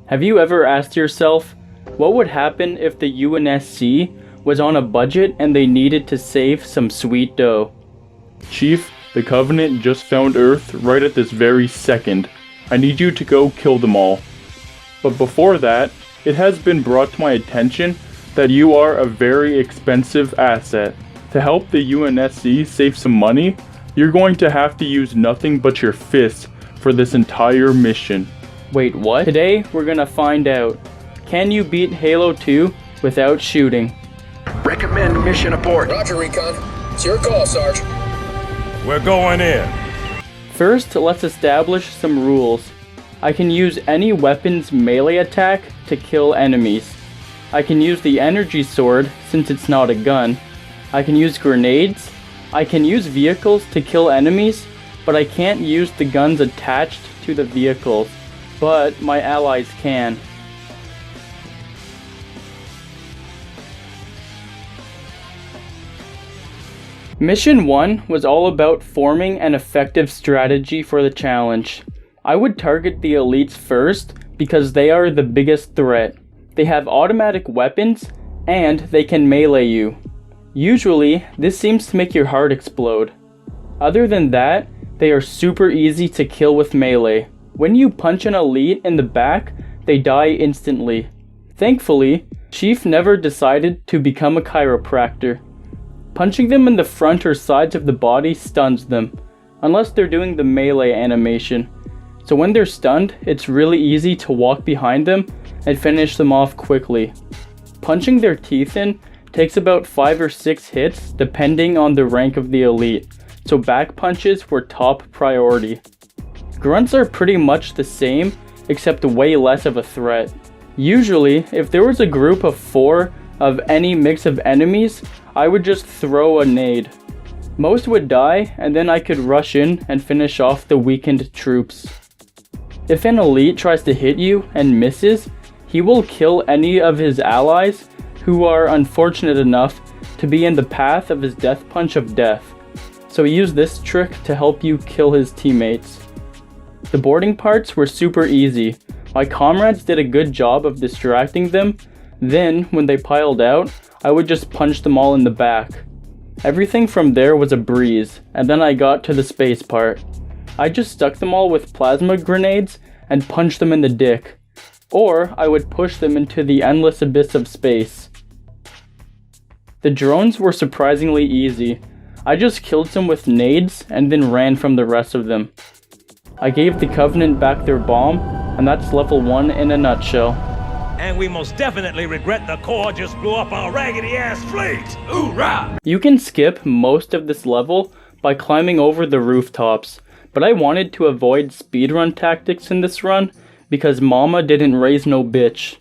Have you ever asked yourself, what would happen if the UNSC was on a budget and they needed to save some sweet dough? Chief, the Covenant just found Earth right at this very second. I need you to go kill them all. But before that, it has been brought to my attention that you are a very expensive asset. To help the UNSC save some money, you're going to have to use nothing but your fists for this entire mission. Wait, what? Today, we're gonna find out. Can you beat Halo 2 without shooting? Recommend mission abort. Roger, Recon. It's your call, Sarge. We're going in. First, let's establish some rules. I can use any weapon's melee attack to kill enemies. I can use the energy sword since it's not a gun. I can use grenades. I can use vehicles to kill enemies, but I can't use the guns attached to the vehicles. But my allies can. Mission 1 was all about forming an effective strategy for the challenge. I would target the elites first because they are the biggest threat. They have automatic weapons and they can melee you. Usually, this seems to make your heart explode. Other than that, they are super easy to kill with melee. When you punch an elite in the back, they die instantly. Thankfully, Chief never decided to become a chiropractor. Punching them in the front or sides of the body stuns them, unless they're doing the melee animation. So when they're stunned, it's really easy to walk behind them and finish them off quickly. Punching their teeth in takes about 5 or 6 hits depending on the rank of the elite, so back punches were top priority. Grunts are pretty much the same, except way less of a threat. Usually, if there was a group of 4 of any mix of enemies, I would just throw a nade. Most would die, and then I could rush in and finish off the weakened troops. If an elite tries to hit you and misses, he will kill any of his allies who are unfortunate enough to be in the path of his death punch of death. So he used this trick to help you kill his teammates. The boarding parts were super easy. My comrades did a good job of distracting them. Then, when they piled out, I would just punch them all in the back. Everything from there was a breeze, and then I got to the space part. I just stuck them all with plasma grenades and punched them in the dick. Or I would push them into the endless abyss of space. The drones were surprisingly easy. I just killed some with nades and then ran from the rest of them. I gave the Covenant back their bomb, and that's level 1 in a nutshell. And we most definitely regret the Corps just blew up our raggedy-ass fleet! Hoorah! You can skip most of this level by climbing over the rooftops, but I wanted to avoid speedrun tactics in this run because Mama didn't raise no bitch.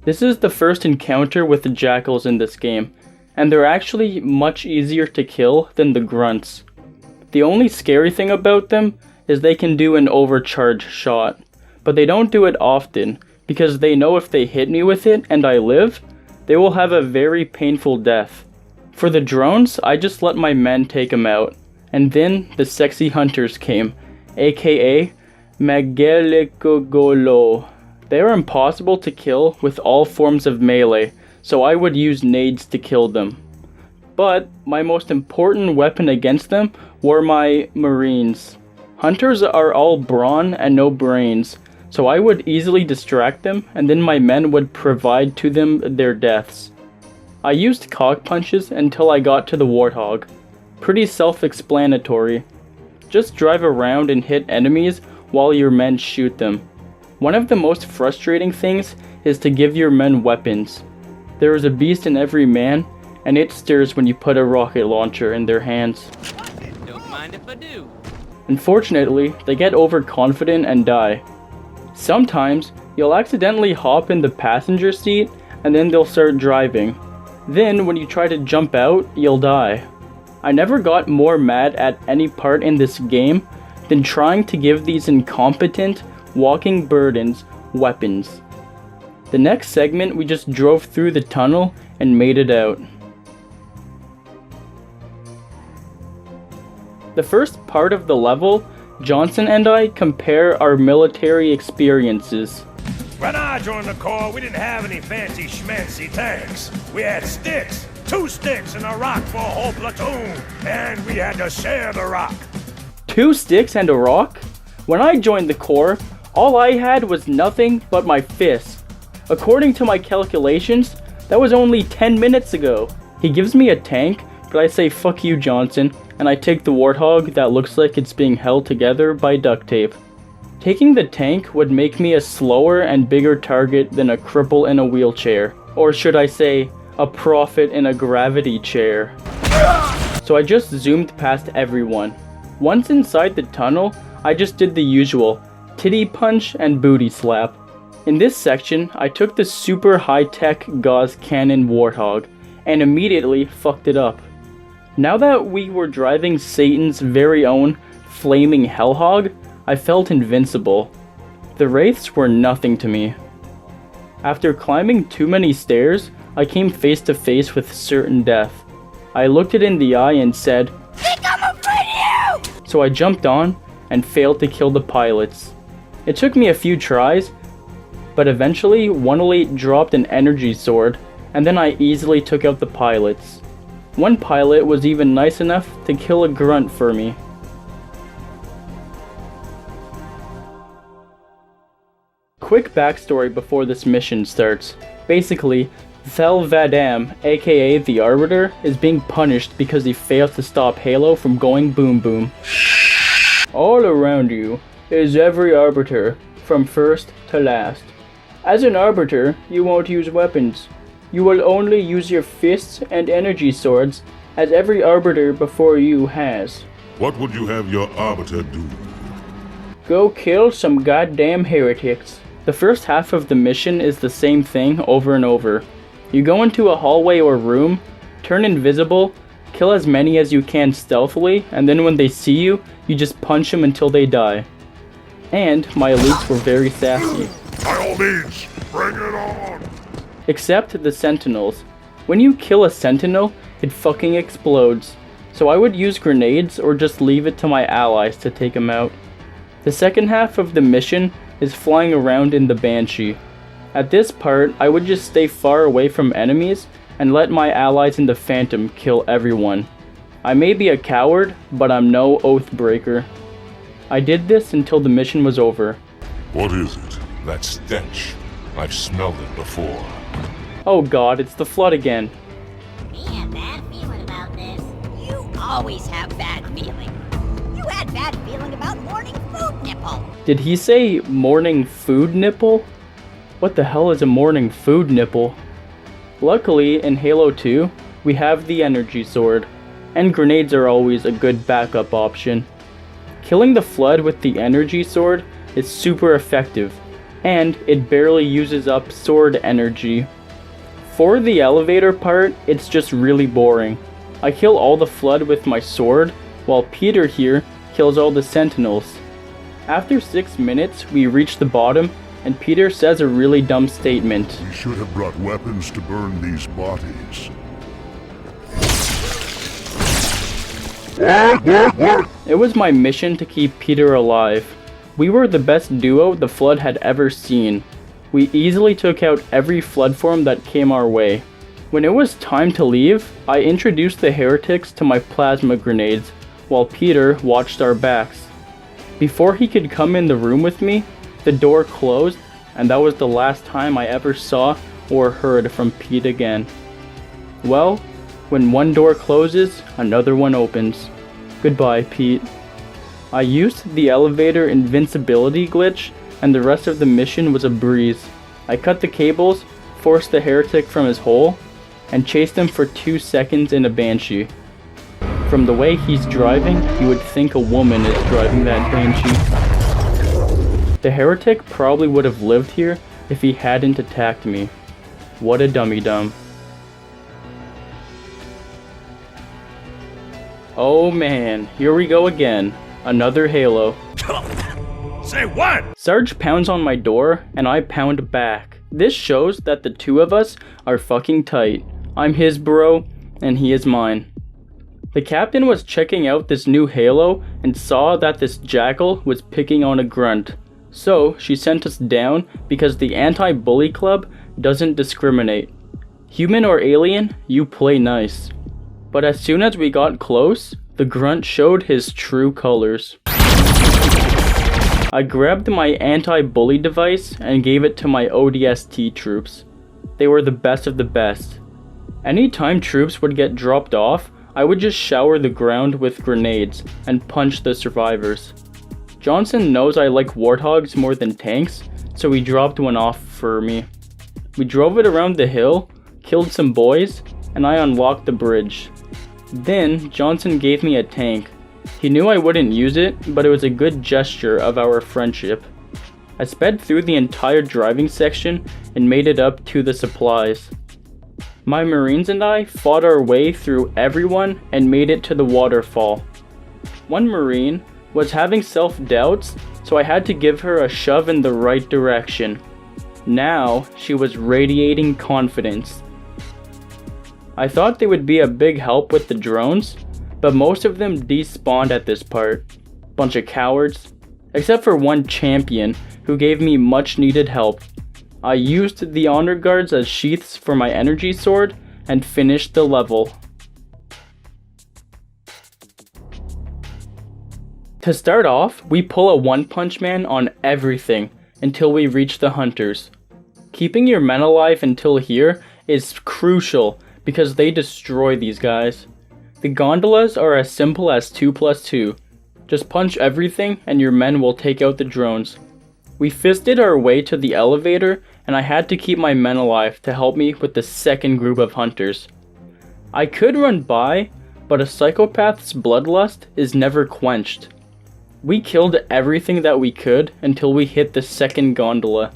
This is the first encounter with the jackals in this game, and they're actually much easier to kill than the grunts. The only scary thing about them is they can do an overcharge shot, but they don't do it often because they know if they hit me with it and I live, they will have a very painful death. For the drones, I just let my men take them out, and then the sexy hunters came, aka Magelekogolo. They are impossible to kill with all forms of melee, so I would use nades to kill them. But my most important weapon against them were my marines. Hunters are all brawn and no brains, so I would easily distract them and then my men would provide to them their deaths. I used cock punches until I got to the Warthog. Pretty self-explanatory. Just drive around and hit enemies while your men shoot them. One of the most frustrating things is to give your men weapons. There is a beast in every man, and it stirs when you put a rocket launcher in their hands. Don't mind if I do. Unfortunately, they get overconfident and die. Sometimes, you'll accidentally hop in the passenger seat and then they'll start driving. Then, when you try to jump out, you'll die. I never got more mad at any part in this game than trying to give these incompetent, walking burdens weapons. The next segment, we just drove through the tunnel and made it out. The first part of the level, Johnson and I compare our military experiences. When I joined the Corps, we didn't have any fancy schmancy tanks. We had sticks, 2 sticks and a rock for a whole platoon, and we had to share the rock. 2 sticks and a rock? When I joined the Corps, all I had was nothing but my fists. According to my calculations, that was only 10 minutes ago. He gives me a tank, but I say fuck you, Johnson, and I take the warthog that looks like it's being held together by duct tape. Taking the tank would make me a slower and bigger target than a cripple in a wheelchair. Or should I say, a prophet in a gravity chair. So I just zoomed past everyone. Once inside the tunnel, I just did the usual, titty punch and booty slap. In this section, I took the super high-tech gauze cannon warthog and immediately fucked it up. Now that we were driving Satan's very own flaming hellhog, I felt invincible. The wraiths were nothing to me. After climbing too many stairs, I came face to face with certain death. I looked it in the eye and said, "Think I'm afraid of you!" So I jumped on and failed to kill the pilots. It took me a few tries, but eventually 108 dropped an energy sword, and then I easily took out the pilots. One pilot was even nice enough to kill a grunt for me. Quick backstory before this mission starts. Basically, Thel Vadam, aka the Arbiter, is being punished because he failed to stop Halo from going boom boom. All around you is every Arbiter, from first to last. As an Arbiter, you won't use weapons. You will only use your fists and energy swords, as every Arbiter before you has. What would you have your Arbiter do? Go kill some goddamn heretics. The first half of the mission is the same thing over and over. You go into a hallway or room, turn invisible, kill as many as you can stealthily, and then when they see you, you just punch them until they die. And my elites were very sassy. By all means, bring it on! Except the sentinels. When you kill a sentinel, it fucking explodes. So I would use grenades or just leave it to my allies to take them out. The second half of the mission is flying around in the Banshee. At this part, I would just stay far away from enemies and let my allies in the Phantom kill everyone. I may be a coward, but I'm no oath breaker. I did this until the mission was over. What is it? That stench. I've smelled it before. Oh god, it's the flood again. Me have bad feeling about this. You always have bad feeling. You had bad feeling about morning food nipple. Did he say morning food nipple? What the hell is a morning food nipple? Luckily, in Halo 2, we have the energy sword, and grenades are always a good backup option. Killing the flood with the energy sword is super effective, and it barely uses up sword energy. For the elevator part, it's just really boring. I kill all the flood with my sword, while Peter here kills all the sentinels. After 6 minutes, we reach the bottom, and Peter says a really dumb statement. We should have brought weapons to burn these bodies. It was my mission to keep Peter alive. We were the best duo the Flood had ever seen. We easily took out every Flood form that came our way. When it was time to leave, I introduced the heretics to my plasma grenades, while Peter watched our backs. Before he could come in the room with me, the door closed, and that was the last time I ever saw or heard from Pete again. Well, when one door closes, another one opens. Goodbye, Pete. I used the elevator invincibility glitch, and the rest of the mission was a breeze. I cut the cables, forced the heretic from his hole, and chased him for 2 seconds in a Banshee. From the way he's driving, you would think a woman is driving that Banshee. The heretic probably would have lived here if he hadn't attacked me. What a dummy-dum. Oh man, here we go again. Another Halo. Say what? Sarge pounds on my door, and I pound back. This shows that the two of us are fucking tight. I'm his bro, and he is mine. The captain was checking out this new Halo and saw that this jackal was picking on a grunt. So she sent us down because the anti-bully club doesn't discriminate. Human or alien, you play nice. But as soon as we got close, the grunt showed his true colors. I grabbed my anti-bully device and gave it to my ODST troops. They were the best of the best. Anytime troops would get dropped off, I would just shower the ground with grenades and punch the survivors. Johnson knows I like warthogs more than tanks, so he dropped one off for me. We drove it around the hill, killed some boys, and I unlocked the bridge. Then Johnson gave me a tank. He knew I wouldn't use it, but it was a good gesture of our friendship. I sped through the entire driving section and made it up to the supplies. My Marines and I fought our way through everyone and made it to the waterfall. One Marine was having self-doubts, so I had to give her a shove in the right direction. Now she was radiating confidence. I thought they would be a big help with the drones, but most of them despawned at this part. Bunch of cowards. Except for one champion who gave me much needed help. I used the honor guards as sheaths for my energy sword and finished the level. To start off, we pull a one-punch man on everything until we reach the hunters. Keeping your men alive until here is crucial because they destroy these guys. The gondolas are as simple as 2+2. Just punch everything and your men will take out the drones. We fisted our way to the elevator and I had to keep my men alive to help me with the second group of hunters. I could run by, but a psychopath's bloodlust is never quenched. We killed everything that we could until we hit the second gondola.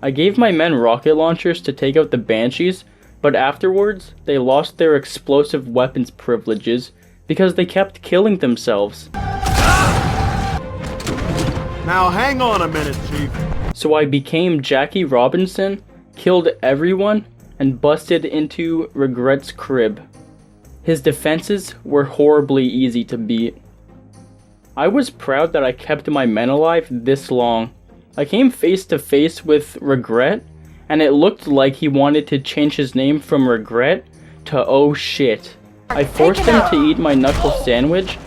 I gave my men rocket launchers to take out the banshees, but afterwards they lost their explosive weapons privileges because they kept killing themselves. Now hang on a minute, Chief. So I became Jackie Robinson, killed everyone, and busted into Regret's crib. His defenses were horribly easy to beat. I was proud that I kept my men alive this long. I came face to face with Regret, and it looked like he wanted to change his name from Regret to Oh Shit. I forced him to eat my knuckle sandwich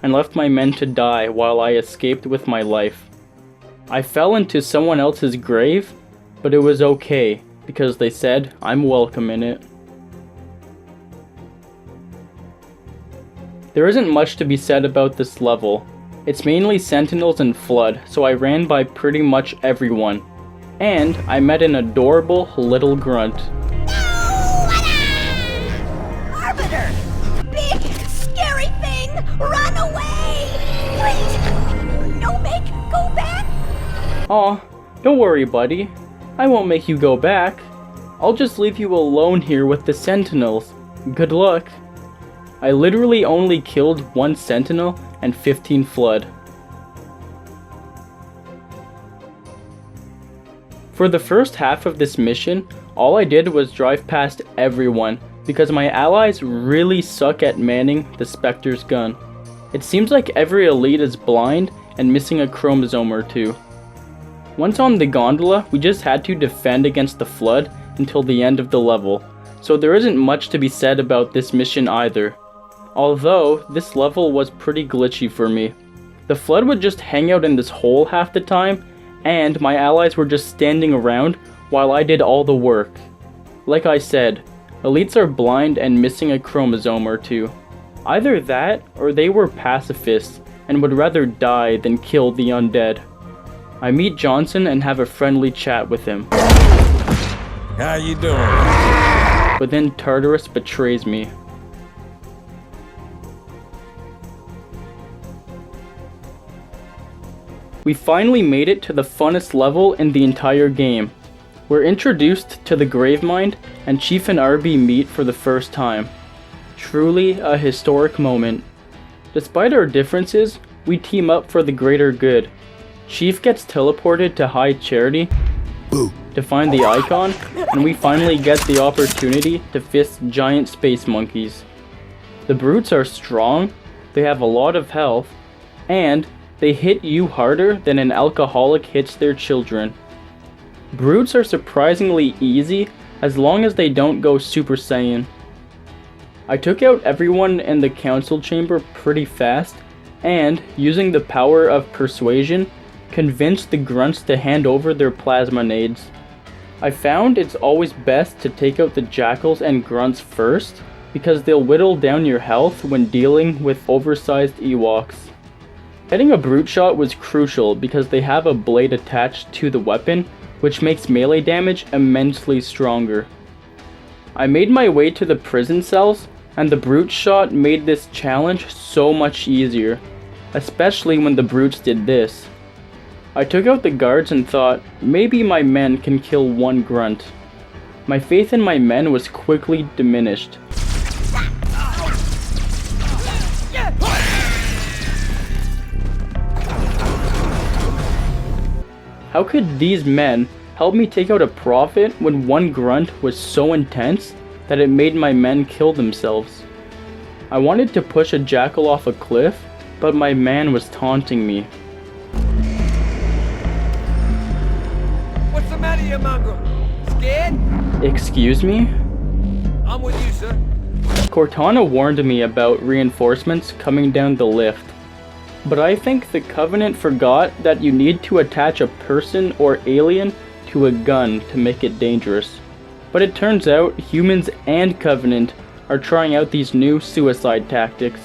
and left my men to die while I escaped with my life. I fell into someone else's grave, but it was okay because they said I'm welcome in it. There isn't much to be said about this level. It's mainly sentinels and flood, so I ran by pretty much everyone. And I met an adorable little grunt. Arbiter! Big, scary thing! Run away! Wait! No, make, go back! Aw, don't worry, buddy. I won't make you go back. I'll just leave you alone here with the sentinels. Good luck. I literally only killed 1 sentinel and 15 flood. For the first half of this mission, all I did was drive past everyone because my allies really suck at manning the Spectre's gun. It seems like every elite is blind and missing a chromosome or two. Once on the gondola, we just had to defend against the flood until the end of the level, so there isn't much to be said about this mission either. Although, this level was pretty glitchy for me. The flood would just hang out in this hole half the time, and my allies were just standing around while I did all the work. Like I said, elites are blind and missing a chromosome or two. Either that, or they were pacifists and would rather die than kill the undead. I meet Johnson and have a friendly chat with him. How you doing? But then Tartarus betrays me. We finally made it to the funnest level in the entire game. We're introduced to the Gravemind, and Chief and RB meet for the first time. Truly a historic moment. Despite our differences, we team up for the greater good. Chief gets teleported to High Charity to find the icon, and we finally get the opportunity to fist giant space monkeys. The brutes are strong, they have a lot of health, and they hit you harder than an alcoholic hits their children. Brutes are surprisingly easy as long as they don't go Super Saiyan. I took out everyone in the council chamber pretty fast, and, using the power of persuasion, convinced the grunts to hand over their plasma nades. I found it's always best to take out the jackals and grunts first, because they'll whittle down your health when dealing with oversized Ewoks. Getting a brute shot was crucial because they have a blade attached to the weapon, which makes melee damage immensely stronger. I made my way to the prison cells, and the brute shot made this challenge so much easier, especially when the brutes did this. I took out the guards and thought, maybe my men can kill one grunt. My faith in my men was quickly diminished. How could these men help me take out a prophet when one grunt was so intense that it made my men kill themselves? I wanted to push a jackal off a cliff, but my man was taunting me. What's the matter, you mongrel? Scared? Excuse me? I'm with you, sir. Cortana warned me about reinforcements coming down the lift, but I think the Covenant forgot that you need to attach a person or alien to a gun to make it dangerous. But it turns out humans and Covenant are trying out these new suicide tactics.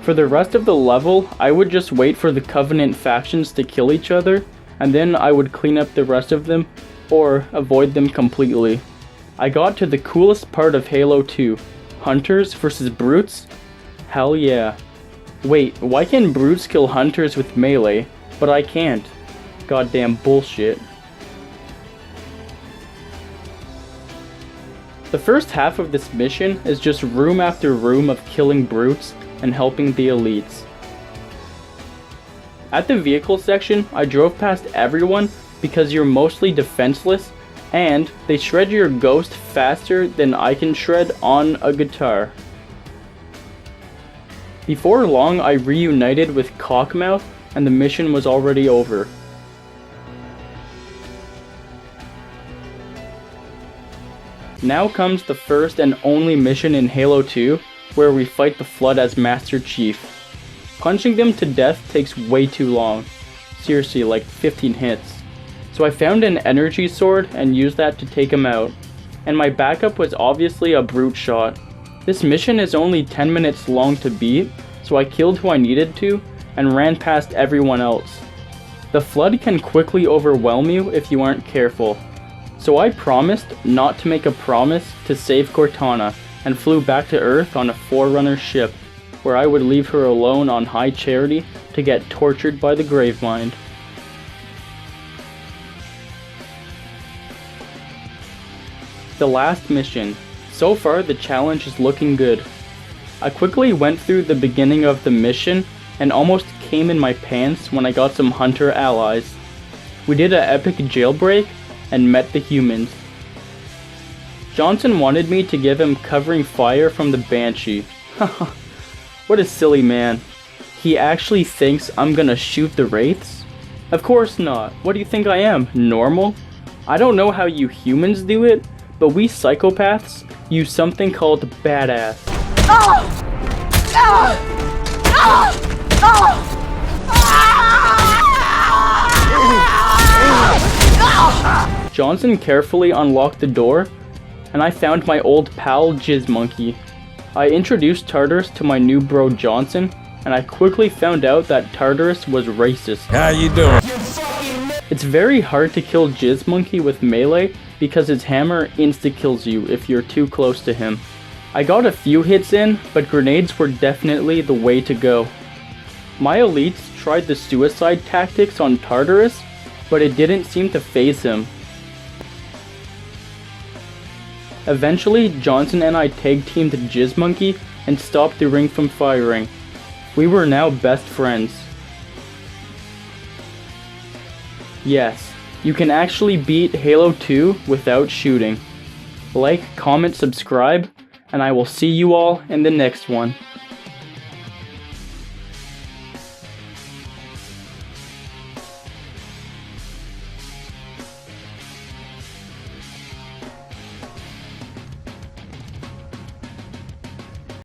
For the rest of the level, I would just wait for the Covenant factions to kill each other, and then I would clean up the rest of them, or avoid them completely. I got to the coolest part of Halo 2, Hunters versus Brutes? Hell yeah. Wait, why can Brutes kill Hunters with melee, but I can't? Goddamn bullshit. The first half of this mission is just room after room of killing Brutes and helping the elites. At the vehicle section, I drove past everyone because you're mostly defenseless, and they shred your ghost faster than I can shred on a guitar. Before long, I reunited with Cockmouth, and the mission was already over. Now comes the first and only mission in Halo 2, where we fight the Flood as Master Chief. Punching them to death takes way too long. Seriously, like 15 hits. So I found an energy sword and used that to take him out. And my backup was obviously a brute shot. This mission is only 10 minutes long to beat, so I killed who I needed to, and ran past everyone else. The Flood can quickly overwhelm you if you aren't careful. So I promised not to make a promise to save Cortana, and flew back to Earth on a Forerunner ship, where I would leave her alone on High Charity to get tortured by the Gravemind. The last mission. So far the challenge is looking good. I quickly went through the beginning of the mission and almost came in my pants when I got some hunter allies. We did an epic jailbreak and met the humans. Johnson wanted me to give him covering fire from the Banshee. What a silly man. He actually thinks I'm gonna shoot the Wraiths? Of course not. What do you think I am? Normal? I don't know how you humans do it, but we psychopaths use something called badass. Johnson carefully unlocked the door, and I found my old pal Jizz Monkey. I introduced Tartarus to my new bro Johnson, and I quickly found out that Tartarus was racist. How you doing? It's very hard to kill Jizz Monkey with melee because his hammer insta-kills you if you're too close to him. I got a few hits in, but grenades were definitely the way to go. My elites tried the suicide tactics on Tartarus, but it didn't seem to faze him. Eventually, Johnson and I tag-teamed Jizz Monkey and stopped the ring from firing. We were now best friends. Yes, you can actually beat Halo 2 without shooting. Like, comment, subscribe, and I will see you all in the next one.